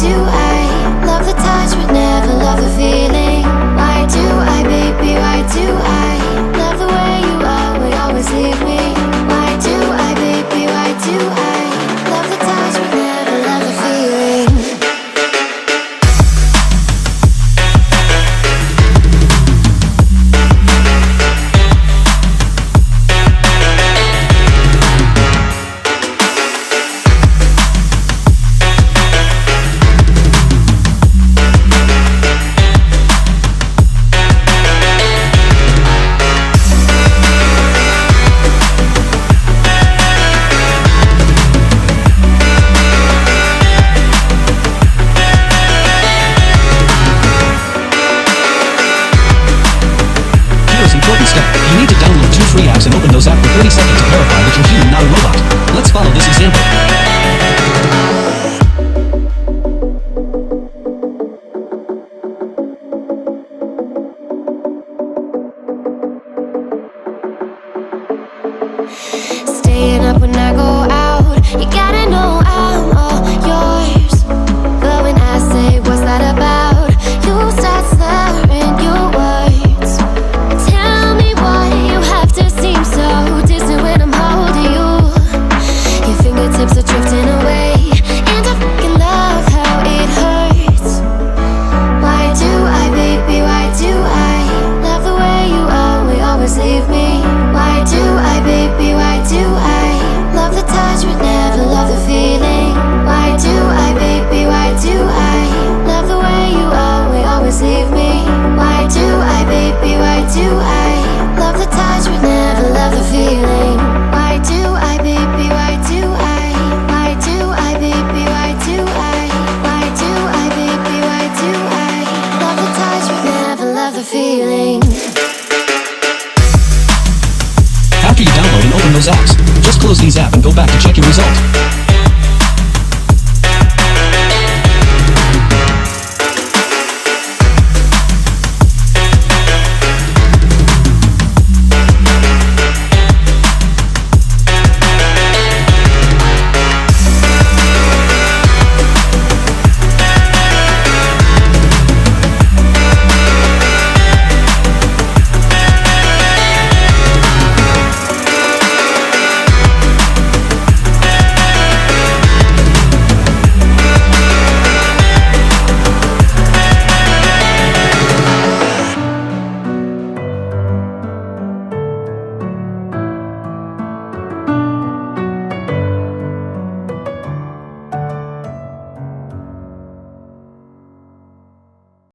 do I love the touch but never love the feeling? Why do I, baby, why do I love the way you always leave me? Why do I, baby, why do I love the touch but never love the feeling? Important step. You need to download 2 free apps and open those apps for 30 seconds to verify that you're human, not a robot. Let's follow this example. Staying up when I go out, you gotta know I'm all yours. But when I say what's that about, you start slurring your words. Tell me why you have to seem so distant when I'm holding you. Your fingertips are drifting away, and I fucking love how it hurts. Why do I, baby, why do I love the way you always leave me? Why do I, baby, why do I love the touch but never love the feeling? Why do I, baby, why do I love the way you always leave me? Why do I, baby, why do I love the touch but never love the feeling? Why do I, baby, why do I? Why do I, baby, why do I? Why do I, baby, why do I love the touch but never love the feeling? After you download and open those apps, just close these apps and go back to check your result.